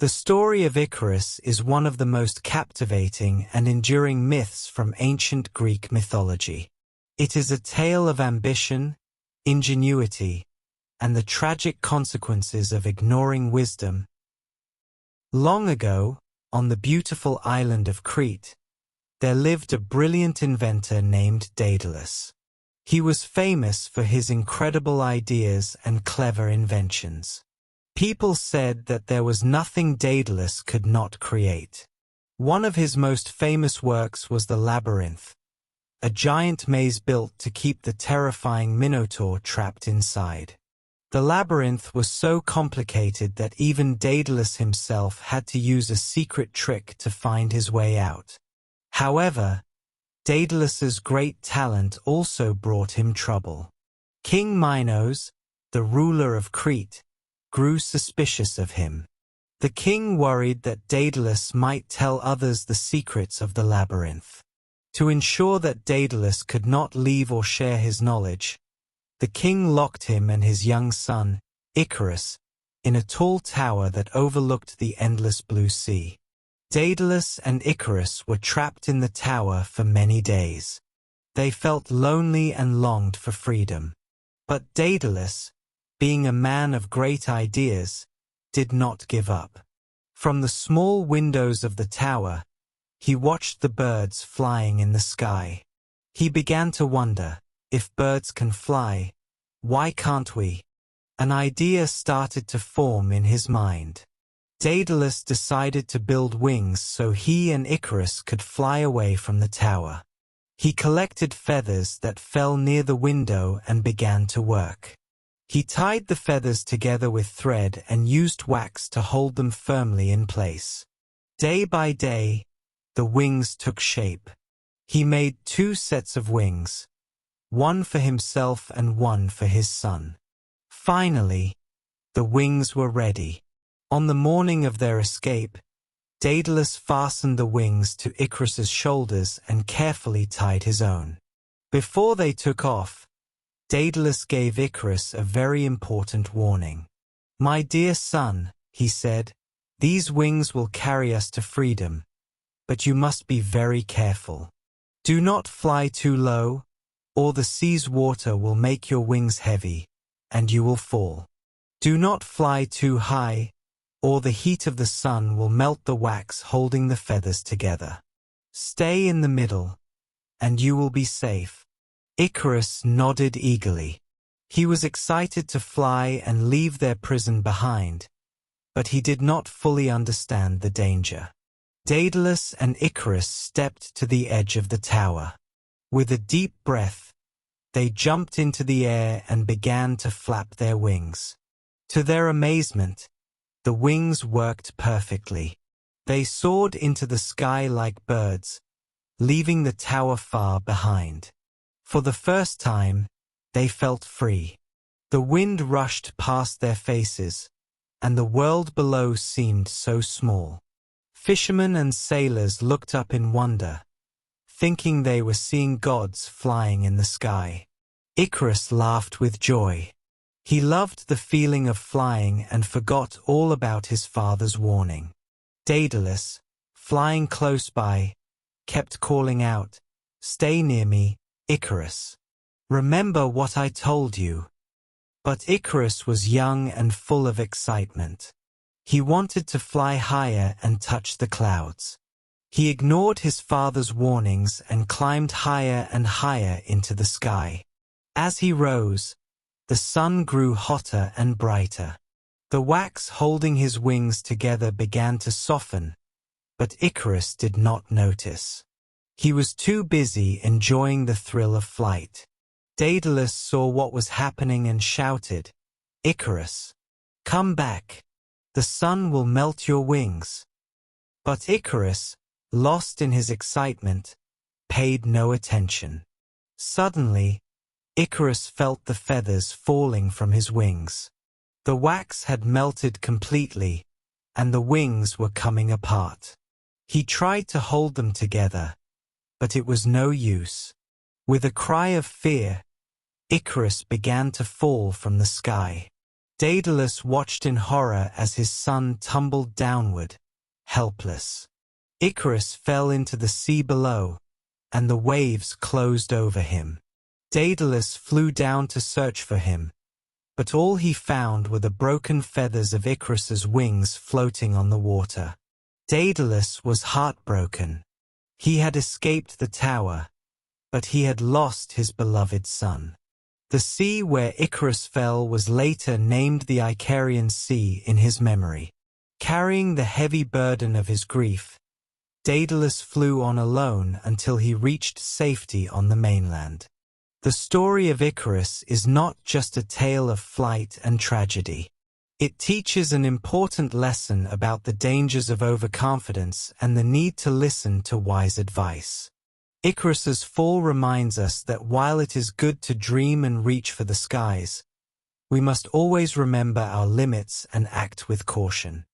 The story of Icarus is one of the most captivating and enduring myths from ancient Greek mythology. It is a tale of ambition, ingenuity, and the tragic consequences of ignoring wisdom. Long ago, on the beautiful island of Crete, there lived a brilliant inventor named Daedalus. He was famous for his incredible ideas and clever inventions. People said that there was nothing Daedalus could not create. One of his most famous works was the labyrinth, a giant maze built to keep the terrifying Minotaur trapped inside. The labyrinth was so complicated that even Daedalus himself had to use a secret trick to find his way out. However, Daedalus's great talent also brought him trouble. King Minos, the ruler of Crete, grew suspicious of him. The king worried that Daedalus might tell others the secrets of the labyrinth. To ensure that Daedalus could not leave or share his knowledge, the king locked him and his young son, Icarus, in a tall tower that overlooked the endless blue sea. Daedalus and Icarus were trapped in the tower for many days. They felt lonely and longed for freedom. But Daedalus, being a man of great ideas, did not give up. From the small windows of the tower, he watched the birds flying in the sky. He began to wonder, if birds can fly, why can't we? An idea started to form in his mind. Daedalus decided to build wings so he and Icarus could fly away from the tower. He collected feathers that fell near the window and began to work. He tied the feathers together with thread and used wax to hold them firmly in place. Day by day, the wings took shape. He made 2 sets of wings, one for himself and one for his son. Finally, the wings were ready. On the morning of their escape, Daedalus fastened the wings to Icarus's shoulders and carefully tied his own. Before they took off, Daedalus gave Icarus a very important warning. "My dear son," he said, "these wings will carry us to freedom, but you must be very careful. Do not fly too low, or the sea's water will make your wings heavy, and you will fall. Do not fly too high, or the heat of the sun will melt the wax holding the feathers together. Stay in the middle, and you will be safe." Icarus nodded eagerly. He was excited to fly and leave their prison behind, but he did not fully understand the danger. Daedalus and Icarus stepped to the edge of the tower. With a deep breath, they jumped into the air and began to flap their wings. To their amazement, the wings worked perfectly. They soared into the sky like birds, leaving the tower far behind. For the first time, they felt free. The wind rushed past their faces, and the world below seemed so small. Fishermen and sailors looked up in wonder, thinking they were seeing gods flying in the sky. Icarus laughed with joy. He loved the feeling of flying and forgot all about his father's warning. Daedalus, flying close by, kept calling out, "Stay near me, Icarus. Remember what I told you." But Icarus was young and full of excitement. He wanted to fly higher and touch the clouds. He ignored his father's warnings and climbed higher and higher into the sky. As he rose, the sun grew hotter and brighter. The wax holding his wings together began to soften, but Icarus did not notice. He was too busy enjoying the thrill of flight. Daedalus saw what was happening and shouted, "Icarus, come back. The sun will melt your wings." But Icarus, lost in his excitement, paid no attention. Suddenly, Icarus felt the feathers falling from his wings. The wax had melted completely, and the wings were coming apart. He tried to hold them together, but it was no use. With a cry of fear, Icarus began to fall from the sky. Daedalus watched in horror as his son tumbled downward, helpless. Icarus fell into the sea below, and the waves closed over him. Daedalus flew down to search for him, but all he found were the broken feathers of Icarus's wings floating on the water. Daedalus was heartbroken. He had escaped the tower, but he had lost his beloved son. The sea where Icarus fell was later named the Icarian Sea in his memory. Carrying the heavy burden of his grief, Daedalus flew on alone until he reached safety on the mainland. The story of Icarus is not just a tale of flight and tragedy. It teaches an important lesson about the dangers of overconfidence and the need to listen to wise advice. Icarus's fall reminds us that while it is good to dream and reach for the skies, we must always remember our limits and act with caution.